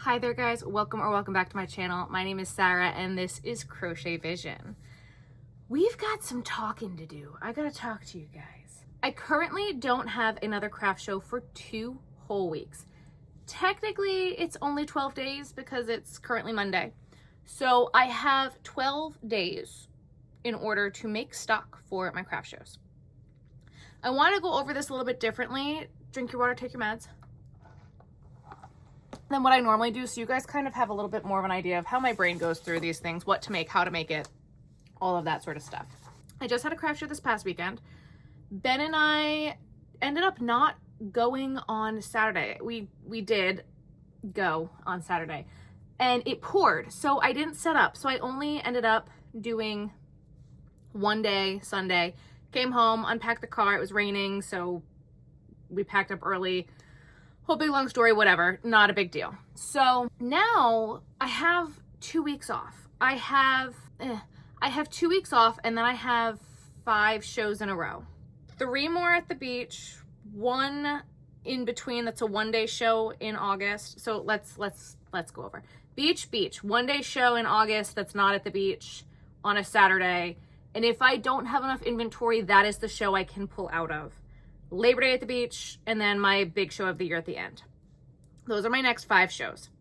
Hi there guys, welcome back to my channel. My name is Sarah and this is Crochet Vision. We've got some talking to do. I gotta talk to you guys. I currently don't have another craft show for 2 whole weeks. Technically it's only 12 days because it's currently Monday. So I have 12 days in order to make stock for my craft shows. I want to go over this a little bit differently. Drink your water, take your meds. Than what I normally do, so you guys kind of have a little bit more of an idea of how my brain goes through these things, what to make, how to make it, all of that sort of stuff. I just had a craft show this past weekend. Ben and I ended up not going on Saturday. We did go on Saturday and it poured, so I didn't set up. So I only ended up doing one day, Sunday. Came home, unpacked the car, it was raining, so we packed up early. Whole big long story, whatever, not a big deal. So now I have 2 weeks off. I have 2 weeks off and then I have 5 shows in a row. 3 more at the beach, 1 in between that's a one-day show in August. So let's go over. Beach, 1-day show in August that's not at the beach on a Saturday. And if I don't have enough inventory, that is the show I can pull out of. Labor Day at the beach, and then my big show of the year at the end. Those are my next 5 shows.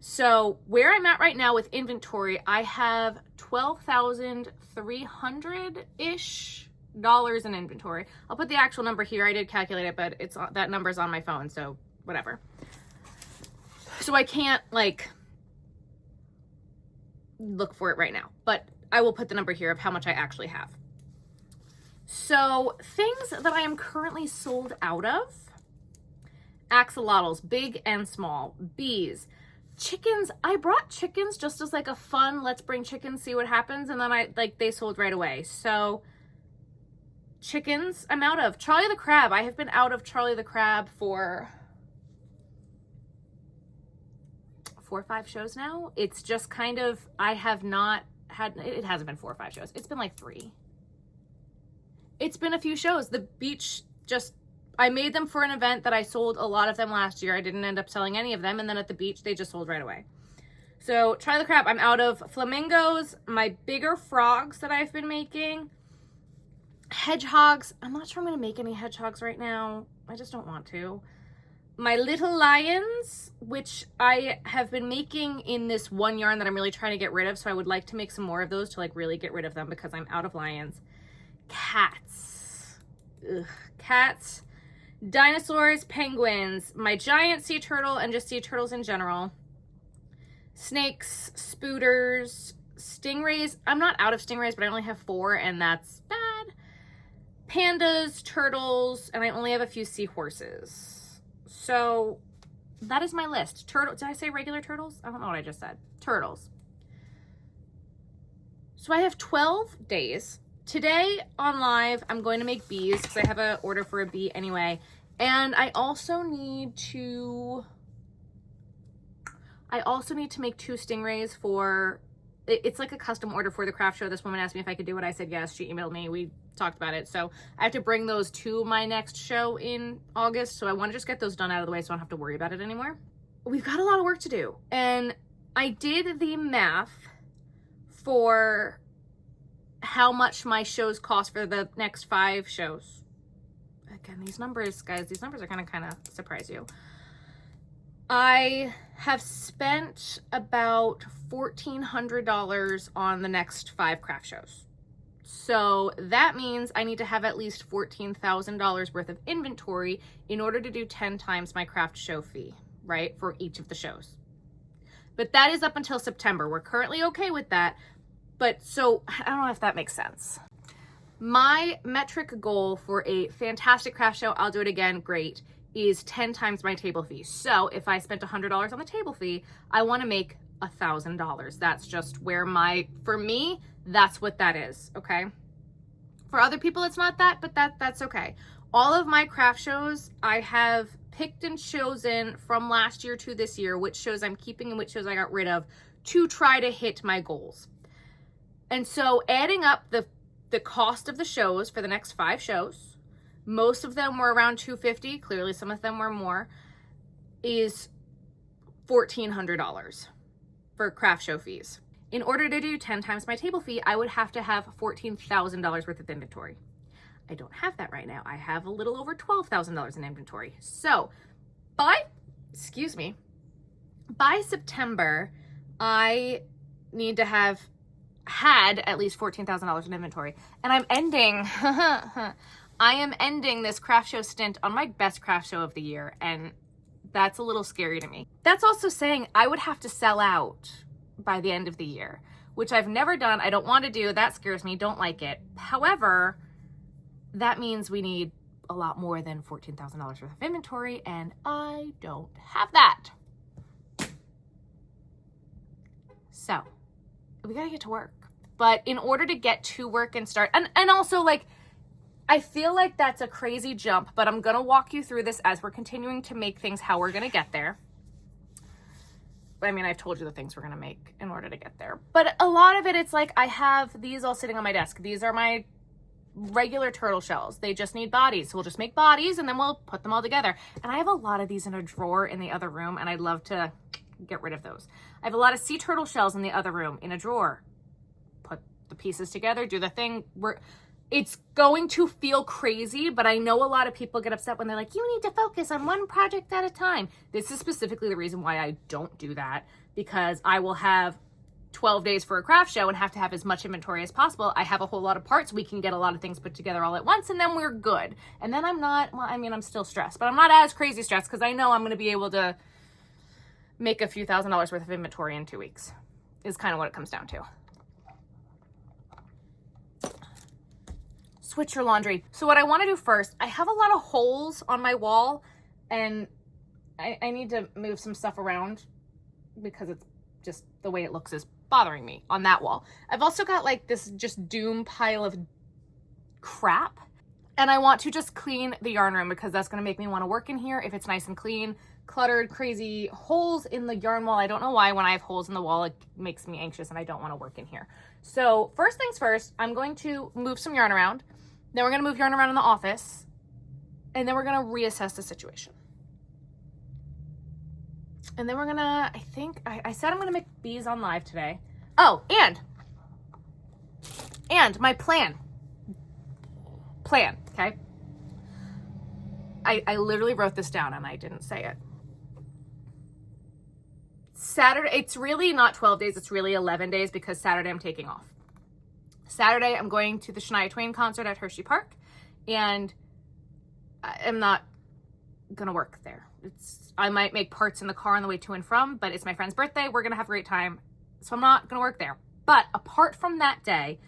So where I'm at right now with inventory, I have $12,300-ish in inventory. I'll put the actual number here. I did calculate it, but that number's on my phone, so whatever. So I can't like look for it right now, but I will put the number here of how much I actually have. So things that I am currently sold out of: axolotls, big and small, bees, chickens. I brought chickens just as like a fun, let's bring chickens, see what happens. And then they sold right away. So chickens, I'm out of. Charlie the Crab, I have been out of Charlie the Crab for 4 or 5 shows now. It's just kind of, I have not had, it hasn't been 4 or 5 shows. It's been like 3. It's been a few shows. The beach I made them for an event that I sold a lot of them last year. I didn't end up selling any of them. And then at the beach, they just sold right away. So Charlie the Crab, I'm out of. Flamingos, my bigger frogs that I've been making. Hedgehogs, I'm not sure I'm going to make any hedgehogs right now. I just don't want to. My little lions, which I have been making in this one yarn that I'm really trying to get rid of. So I would like to make some more of those to like really get rid of them because I'm out of lions. Cats. Ugh. Cats. Dinosaurs, penguins, my giant sea turtle and just sea turtles in general. Snakes, spooters, stingrays. I'm not out of stingrays, but I only have 4 and that's bad. Pandas, turtles, and I only have a few seahorses. So that is my list. Turtle. Did I say regular turtles? I don't know what I just said. Turtles. So I have 12 days. Today on live, I'm going to make bees because I have an order for a bee anyway. And I also need to make 2 stingrays for, it's like a custom order for the craft show. This woman asked me if I could do it. I said yes. She emailed me. We talked about it. So I have to bring those to my next show in August. So I want to just get those done out of the way so I don't have to worry about it anymore. We've got a lot of work to do. And I did the math for how much my shows cost for the next 5 shows. Again, these numbers, guys, these numbers are gonna kind of surprise you. I have spent about $1,400 on the next 5 craft shows. So that means I need to have at least $14,000 worth of inventory in order to do 10 times my craft show fee, right? For each of the shows. But that is up until September. We're currently okay with that. But so, I don't know if that makes sense. My metric goal for a fantastic craft show, I'll do it again, great, is 10 times my table fee. So if I spent $100 on the table fee, I want to make $1,000. That's just where for me, that's what that is, okay? For other people, it's not that, but that's okay. All of my craft shows, I have picked and chosen from last year to this year, which shows I'm keeping and which shows I got rid of to try to hit my goals. And so adding up the cost of the shows for the next 5 shows, most of them were around $250. Clearly some of them were more, is $1,400 for craft show fees. In order to do 10 times my table fee, I would have to have $14,000 worth of inventory. I don't have that right now. I have a little over $12,000 in inventory. So by September, I need to have had at least $14,000 in inventory. And I'm ending, I am ending this craft show stint on my best craft show of the year. And that's a little scary to me. That's also saying I would have to sell out by the end of the year, which I've never done. I don't want to do. That scares me. Don't like it. However, that means we need a lot more than $14,000 worth of inventory, and I don't have that. So we gotta get to work. But in order to get to work and start, and also, like, I feel like that's a crazy jump, but I'm gonna walk you through this as we're continuing to make things, how we're gonna get there. I mean, I've told you the things we're gonna make in order to get there. But a lot of it, it's like I have these all sitting on my desk. These are my regular turtle shells. They just need bodies. So we'll just make bodies and then we'll put them all together. And I have a lot of these in a drawer in the other room, and I'd love to get rid of those. I have a lot of sea turtle shells in the other room in a drawer. Put the pieces together, do the thing. It's going to feel crazy, but I know a lot of people get upset when they're like, you need to focus on one project at a time. This is specifically the reason why I don't do that, because I will have 12 days for a craft show and have to have as much inventory as possible. I have a whole lot of parts. We can get a lot of things put together all at once, and then we're good. And then I'm not, well, I mean, I'm still stressed, but I'm not as crazy stressed because I know I'm going to be able to make a few $1,000s worth of inventory in 2 weeks is kind of what it comes down to. Switch your laundry. So what I want to do first, I have a lot of holes on my wall, and I need to move some stuff around because it's just the way it looks is bothering me on that wall. I've also got like this just doom pile of crap, and I want to just clean the yarn room because that's going to make me want to work in here if it's nice and clean. Cluttered, crazy holes in the yarn wall. I don't know why when I have holes in the wall, it makes me anxious and I don't want to work in here. So first things first, I'm going to move some yarn around. Then we're going to move yarn around in the office, and then we're going to reassess the situation. And then we're going to, I think, I said I'm going to make bees on live today. Oh, and my plan, okay? I literally wrote this down and I didn't say it. Saturday, it's really not 12 days, it's really 11 days because Saturday I'm taking off. Saturday, I'm going to the Shania Twain concert at Hershey Park, and I'm not gonna work there. I might make parts in the car on the way to and from, but it's my friend's birthday. We're gonna have a great time, so I'm not gonna work there. But apart from that day,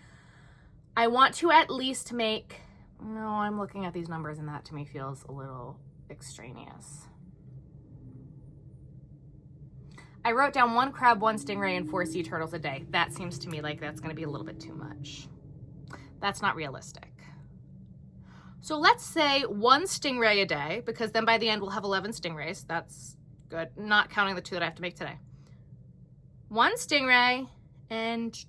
I want to at least make, no, I'm looking at these numbers and that to me feels a little extraneous. I wrote down 1 crab, 1 stingray, and 4 sea turtles a day. That seems to me like that's going to be a little bit too much. That's not realistic. So let's say 1 stingray a day, because then by the end we'll have 11 stingrays. That's good. Not counting the 2 that I have to make today. 1 stingray and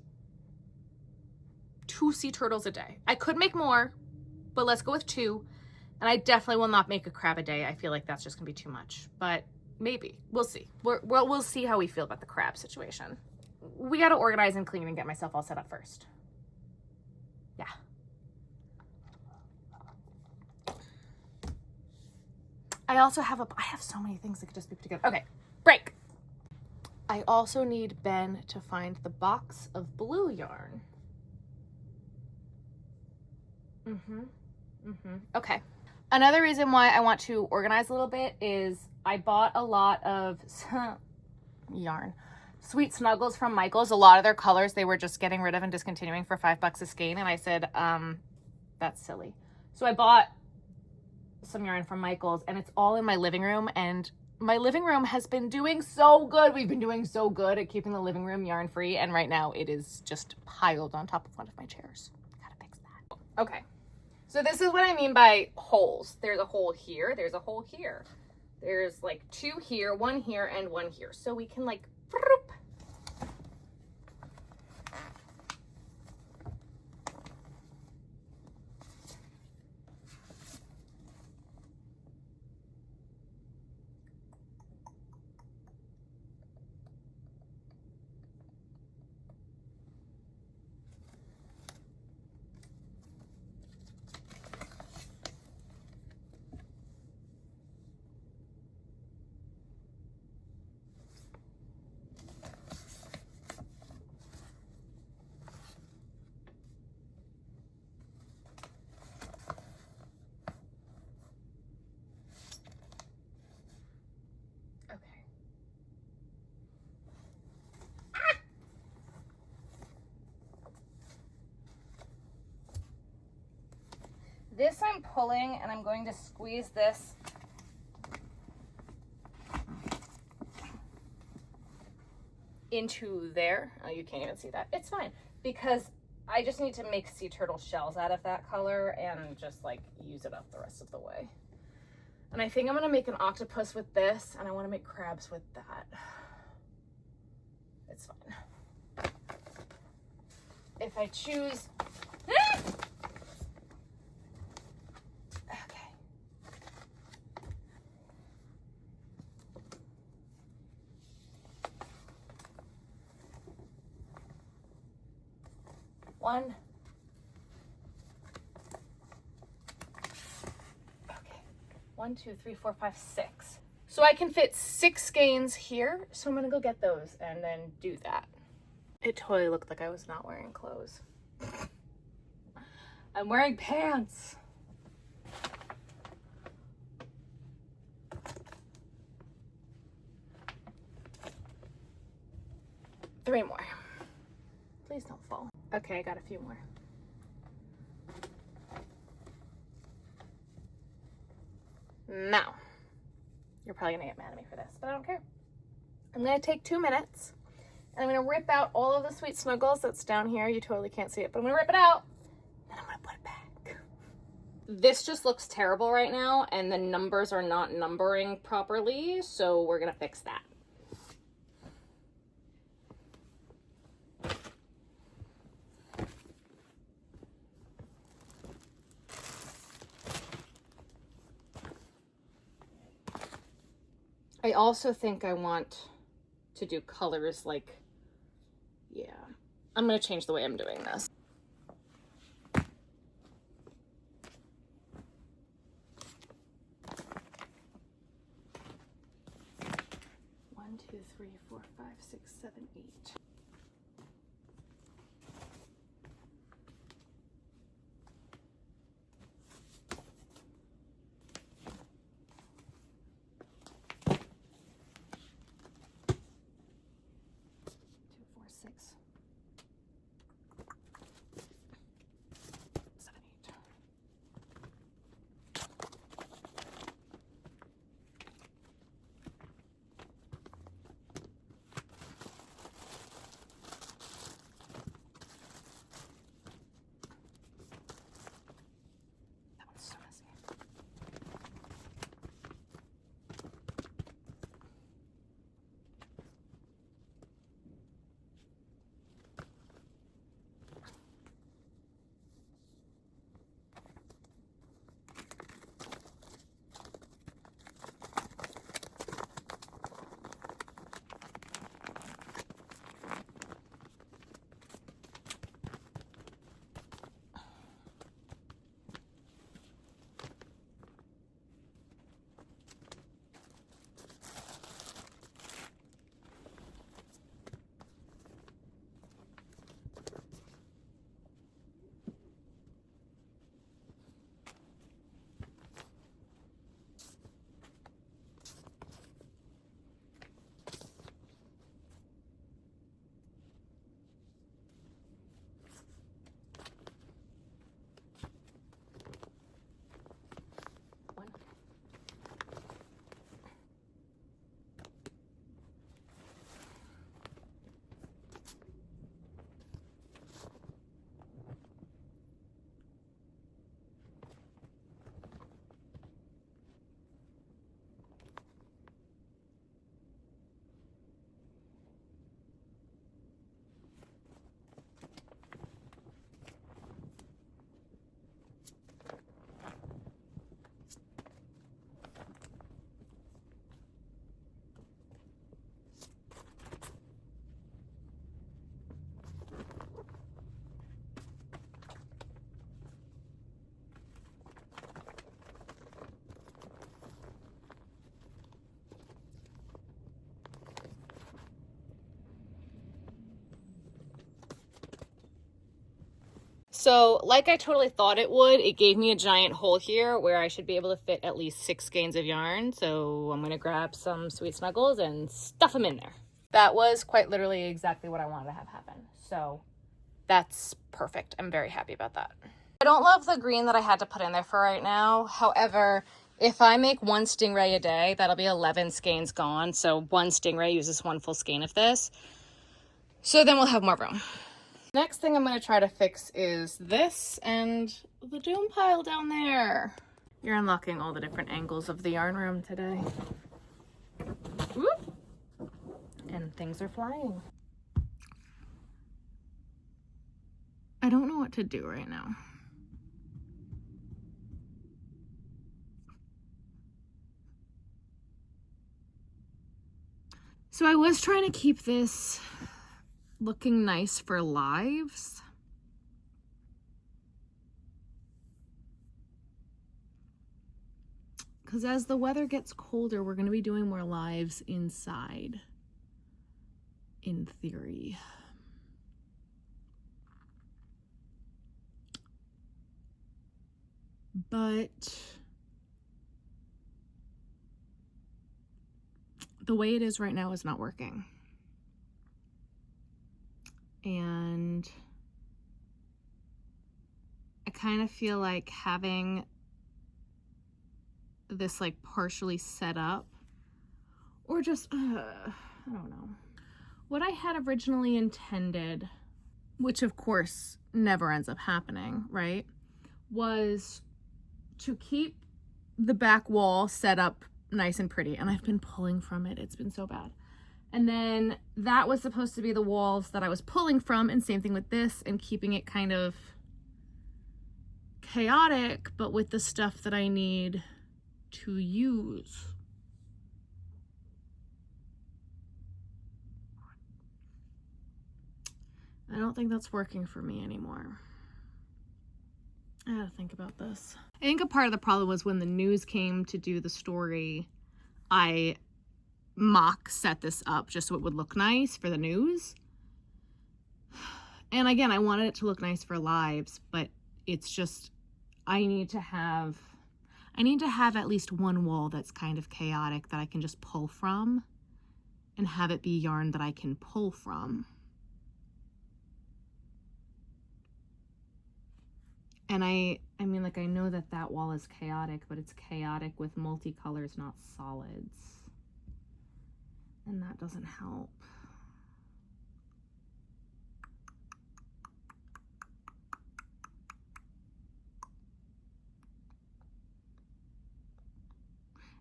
2 sea turtles a day. I could make more, but let's go with 2. And I definitely will not make a crab a day. I feel like that's just going to be too much. But maybe. We'll see. We'll see how we feel about the crab situation. We got to organize and clean and get myself all set up first. Yeah. I also have I have so many things that could just be put together. Okay, break. I also need Ben to find the box of blue yarn. Okay. Another reason why I want to organize a little bit is I bought a lot of yarn. Sweet Snuggles from Michaels. A lot of their colors they were just getting rid of and discontinuing for $5 a skein. And I said, that's silly. So I bought some yarn from Michaels, and it's all in my living room. And my living room has been doing so good. We've been doing so good at keeping the living room yarn free. And right now it is just piled on top of one of my chairs. Gotta fix that. Okay. So this is what I mean by holes. There's a hole here. There's a hole here. There's like 2 here, 1 here, and 1 here. So we can like, this I'm pulling, and I'm going to squeeze this into there. Oh, you can't even see that. It's fine, because I just need to make sea turtle shells out of that color and just like use it up the rest of the way. And I think I'm gonna make an octopus with this, and I wanna make crabs with that. It's fine. If I choose, okay. One. Okay. 1, 2, 3, 4, 5, 6. So I can fit 6 skeins here. So I'm gonna go get those and then do that. It totally looked like I was not wearing clothes. I'm wearing pants. Three more. Please don't fall. Okay, I got a few more. Now, you're probably gonna get mad at me for this, but I don't care. I'm gonna take 2 minutes, and I'm gonna rip out all of the Sweet Snuggles that's down here. You totally can't see it, but I'm gonna rip it out, and I'm gonna put it back. This just looks terrible right now, and the numbers are not numbering properly, so we're gonna fix that. I also think I want to do colors like, yeah. I'm gonna change the way I'm doing this. One, 2, 3, 4, 5, 6, 7, 8. So like I totally thought it would, it gave me a giant hole here where I should be able to fit at least 6 skeins of yarn. So I'm gonna grab some Sweet Snuggles and stuff them in there. That was quite literally exactly what I wanted to have happen. So that's perfect. I'm very happy about that. I don't love the green that I had to put in there for right now. However, if I make one stingray a day, that'll be 11 skeins gone. So one stingray uses one full skein of this. So then we'll have more room. Next thing I'm going to try to fix is this and the doom pile down there. You're unlocking all the different angles of the yarn room today. Whoop. And things are flying. I don't know what to do right now. So I was trying to keep this looking nice for lives. Because as the weather gets colder, we're going to be doing more lives inside, in theory. But the way it is right now is not working. And I kind of feel like having this like partially set up, or just, I don't know. What I had originally intended, which of course never ends up happening, right, was to keep the back wall set up nice and pretty. And I've been pulling from it. It's been so bad. And then that was supposed to be the walls that I was pulling from, and same thing with this, and keeping it kind of chaotic, but with the stuff that I need to use. I don't think that's working for me anymore. I gotta think about this. I think a part of the problem was when the news came to do the story, I mock set this up just so it would look nice for the news. And again, I wanted it to look nice for lives, but it's just, I need to have at least one wall that's kind of chaotic that I can just pull from, and have it be yarn that I can pull from. And I mean, like, I know that that wall is chaotic, but it's chaotic with multicolors, not solids. And that doesn't help.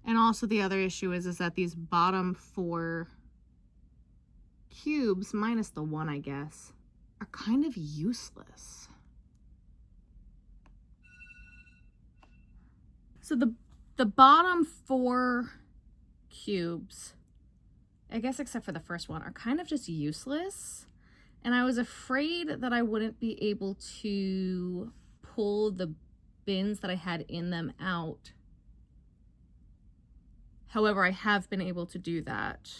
And also the other issue is that these bottom 4 cubes, minus the one, I guess, are kind of useless. So the bottom 4 cubes, I guess except for the first one, are kind of just useless. And I was afraid that I wouldn't be able to pull the bins that I had in them out. However, I have been able to do that.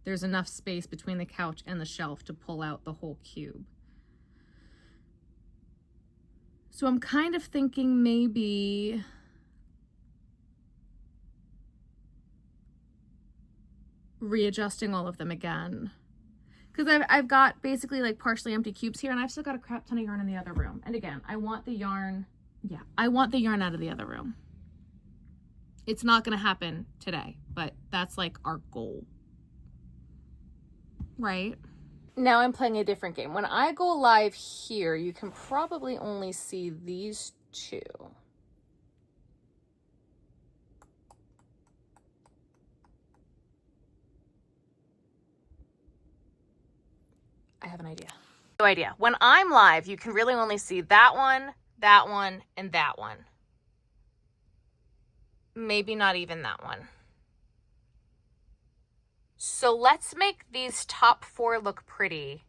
There's enough space between the couch and the shelf to pull out the whole cube. So I'm kind of thinking maybe readjusting all of them again, because I've got basically like partially empty cubes here, and I've still got a crap ton of yarn in the other room. And again, I want the yarn, I want the yarn out of the other room. It's not going to happen today, but that's like our goal, right? Now I'm playing a different game. When I go live here, you can probably only see these 2. I have an idea. No idea. When I'm live, you can really only see that one, and that one. Maybe not even that one. So let's make these top 4 look pretty,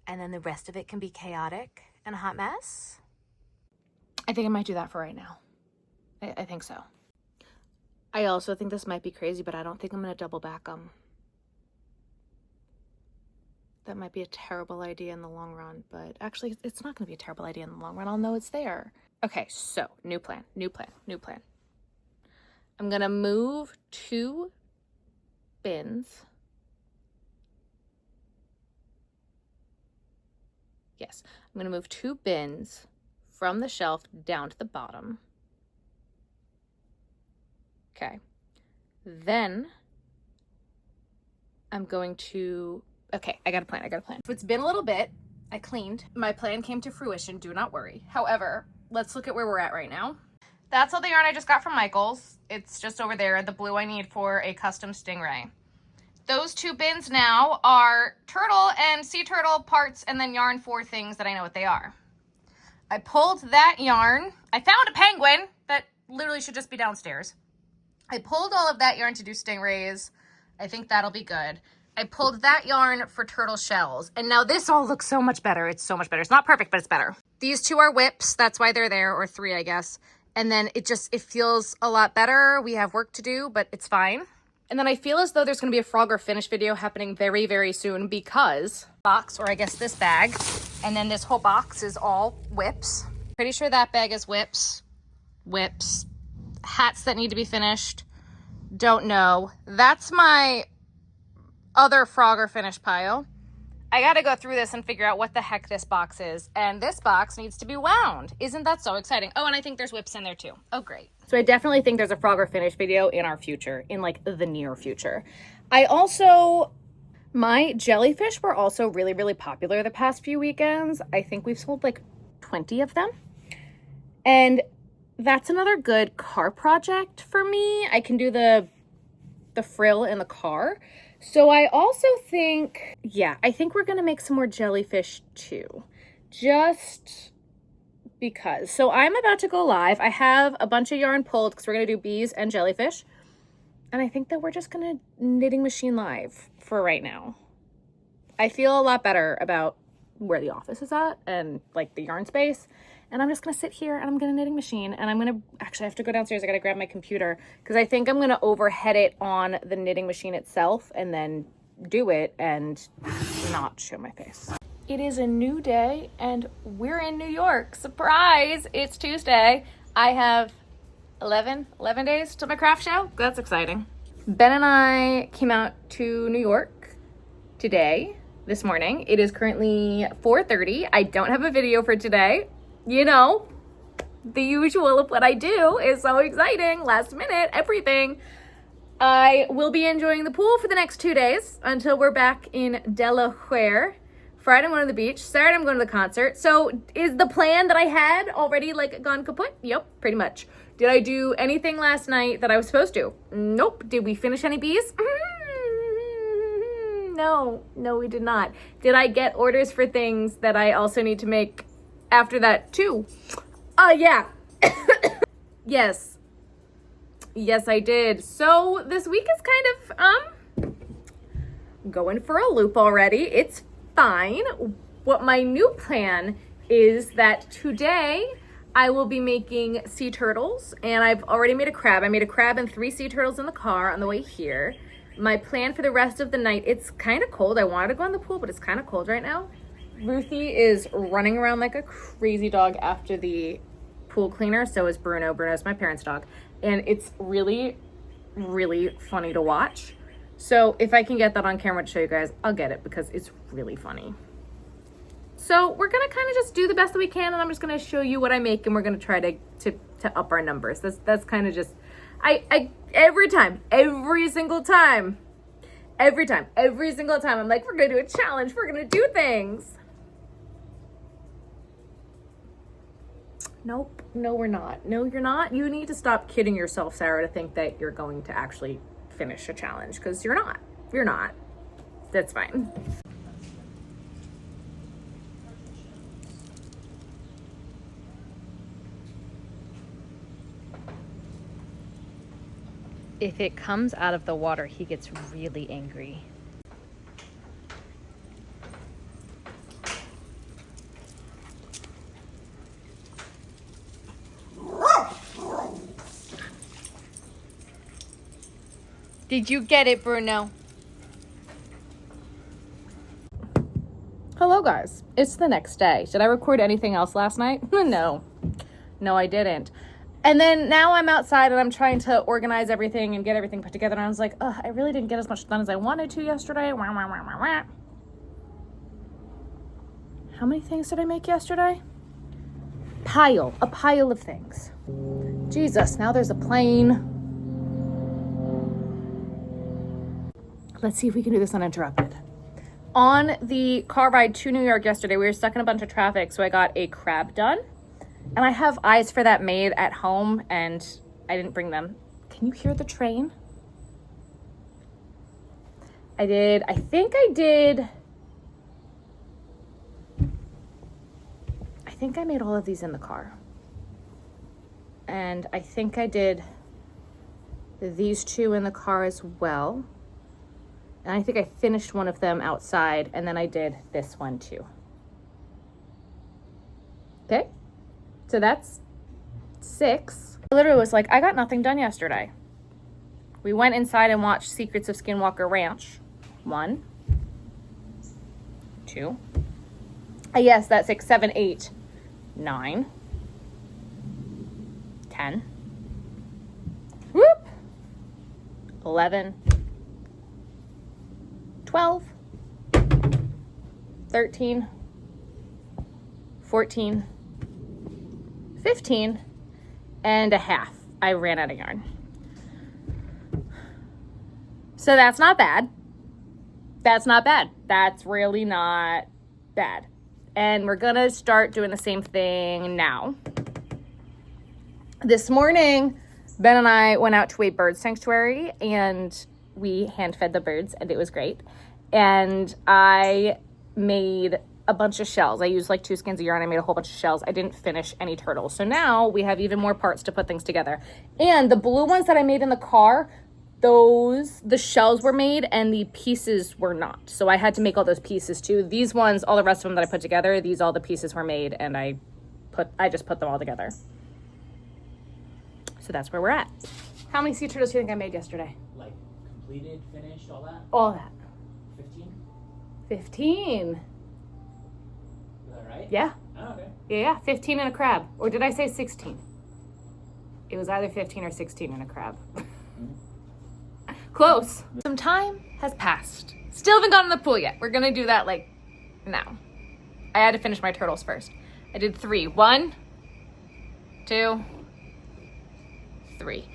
and then the rest of it can be chaotic and a hot mess. I think I might do that for right now. I think so. I also think this might be crazy, but I don't think I'm going to double back them. That might be a terrible idea in the long run, but actually it's not going to be a terrible idea in the long run. I'll know it's there. Okay, so new plan. I'm going to move 2 bins. Yes, I'm going to move 2 bins from the shelf down to the bottom. Okay. Then I'm going to, okay, I got a plan. So it's been a little bit. I cleaned. My plan came to fruition, do not worry. However, let's look at where we're at right now. That's all the yarn I just got from Michael's. It's just over there, the blue I need for a custom stingray. Those 2 bins now are turtle and sea turtle parts and then yarn for things that I know what they are. I pulled that yarn. I found a penguin that literally should just be downstairs. I pulled all of that yarn to do stingrays. I think that'll be good. I pulled that yarn for turtle shells. And now this all looks so much better. It's so much better. It's not perfect, but it's better. These 2 are whips. That's why they're there, or 3, I guess. And then it feels a lot better. We have work to do, but it's fine. And then I feel as though there's going to be a Frogger finish video happening very, very soon because box, or I guess this bag, and then this whole box is all whips. Pretty sure that bag is whips, hats that need to be finished. Don't know. That's my other Frogger finish pile. I got to go through this and figure out what the heck this box is. And this box needs to be wound. Isn't that so exciting? Oh, and I think there's whips in there too. Oh, great. So I definitely think there's a Frogger finish video in our future, in like the near future. My jellyfish were also really, really popular the past few weekends. I think we've sold like 20 of them. And that's another good car project for me. I can do the frill in the car. So I also think, I think we're going to make some more jellyfish too. Just because. So I'm about to go live. I have a bunch of yarn pulled because we're going to do bees and jellyfish. And I think that we're just going to knitting machine live for right now. I feel a lot better about where the office is at and like the yarn space. And I'm just going to sit here and I'm going to knitting machine. And I'm going to, actually I have to go downstairs. I got to grab my computer because I think I'm going to overhead it on the knitting machine itself and then do it and not show my face. It is a new day and we're in New York. Surprise! It's Tuesday. I have 11 days till my craft show. That's exciting. Ben and I came out to New York this morning. It is currently 4:30. I don't have a video for today. You know, the usual of what I do is so exciting. Last minute, everything. I will be enjoying the pool for the next 2 days until we're back in Delaware. Friday I'm going to the beach. Saturday I'm going to the concert. So is the plan that I had already like gone kaput? Yep, pretty much. Did I do anything last night that I was supposed to? Nope. Did we finish any bees? No, we did not. Did I get orders for things that I also need to make after that too? Yeah. Yes, I did. So this week is kind of going for a loop already. It's fine. What my new plan is that today I will be making sea turtles, and I've already made a crab. I made a crab and 3 sea turtles in the car on the way here. My plan for the rest of the night, it's kind of cold. I wanted to go in the pool, but it's kind of cold right now. Ruthie is running around like a crazy dog after the pool cleaner. So is Bruno. Bruno's my parents' dog. And it's really, really funny to watch. So if I can get that on camera to show you guys, I'll get it because it's really funny. So we're going to kind of just do the best that we can. And I'm just going to show you what I make. And we're going to try to up our numbers. That's kind of just, every single time, I'm like, we're going to do a challenge. We're going to do things. Nope. No, we're not. No, you're not. You need to stop kidding yourself, Sarah, to think that you're going to actually finish a challenge because you're not. You're not. That's fine. If it comes out of the water, he gets really angry. Did you get it, Bruno? Hello, guys. It's the next day. Did I record anything else last night? No, I didn't. And then now I'm outside and I'm trying to organize everything and get everything put together. And I was like, I really didn't get as much done as I wanted to yesterday. How many things did I make yesterday? a pile of things. Jesus, now there's a plane. Let's see if we can do this uninterrupted. On the car ride to New York yesterday, we were stuck in a bunch of traffic, so I got a crab done. And I have eyes for that made at home, and I didn't bring them. Can you hear the train? I think I made all of these in the car. And I think I did these two in the car as well. And I think I finished one of them outside, and then I did this one too. Okay, so that's 6. I literally was like, I got nothing done yesterday. We went inside and watched Secrets of Skinwalker Ranch. 1, 2. Yes, that's 6, 7, 8, 9, 10. Whoop. 11. 12, 13, 14, 15, and a half. I ran out of yarn. So that's not bad. That's not bad. That's really not bad. And we're gonna start doing the same thing now. This morning, Ben and I went out to a bird sanctuary, and we hand fed the birds, and it was great. And I made a bunch of shells. I used like 2 skeins of yarn. I made a whole bunch of shells. I didn't finish any turtles. So now we have even more parts to put things together. And the blue ones that I made in the car, the shells were made and the pieces were not. So I had to make all those pieces too. These ones, all the rest of them that I put together, all the pieces were made, and I just put them all together. So that's where we're at. How many sea turtles do you think I made yesterday? Like completed, finished, all that? All that. 15? 15. Is that right? Yeah. Oh, okay. Yeah, 15 in a crab. Or did I say 16? It was either 15 or 16 in a crab. Close. Some time has passed. Still haven't gotten in the pool yet. We're gonna do that like now. I had to finish my turtles first. I did 3. 1, 2, 3.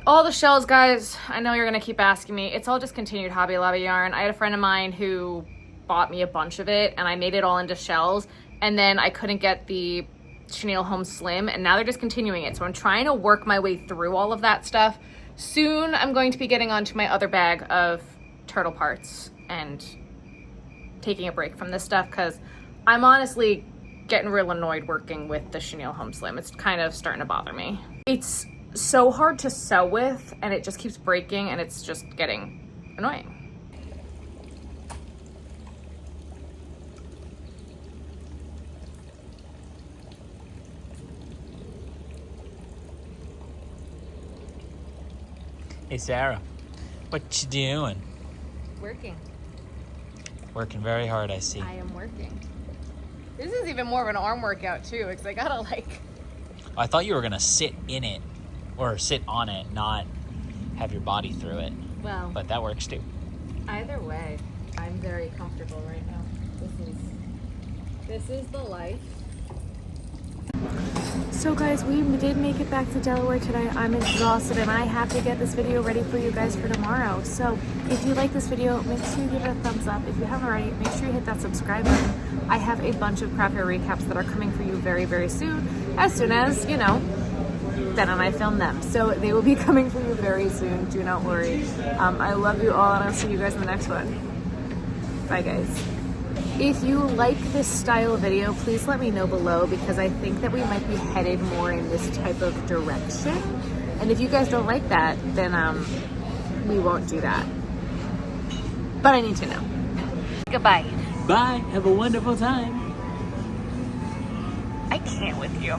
All the shells, guys, I know you're gonna keep asking me. It's all just continued Hobby Lobby yarn. I had a friend of mine who bought me a bunch of it, and I made it all into shells, and then I couldn't get the chenille home slim, and now they're just continuing it. So I'm trying to work my way through all of that stuff. Soon I'm going to be getting onto my other bag of turtle parts and taking a break from this stuff, because I'm honestly getting real annoyed working with the chenille home slim. It's kind of starting to bother me. It's so hard to sew with, and it just keeps breaking, and it's just getting annoying. Hey, Sarah. What you doing? Working. Working very hard, I see. I am working. This is even more of an arm workout too, because I gotta I thought you were gonna sit in it, or sit on it, not have your body through it. Well, but that works too. Either way, I'm very comfortable right now. This is the life. So guys, we did make it back to Delaware today. I'm exhausted, and I have to get this video ready for you guys for tomorrow. So if you like this video, make sure you give it a thumbs up. If you haven't already, make sure you hit that subscribe button. I have a bunch of craft fair recaps that are coming for you very, very soon as, you know, Ben and I film them. So they will be coming for you very soon. Do not worry. I love you all, and I'll see you guys in the next one. Bye, guys. If you like this style of video, please let me know below, because I think that we might be headed more in this type of direction. And if you guys don't like that, then we won't do that. But I need to know. Goodbye. Bye. Have a wonderful time. I can't with you.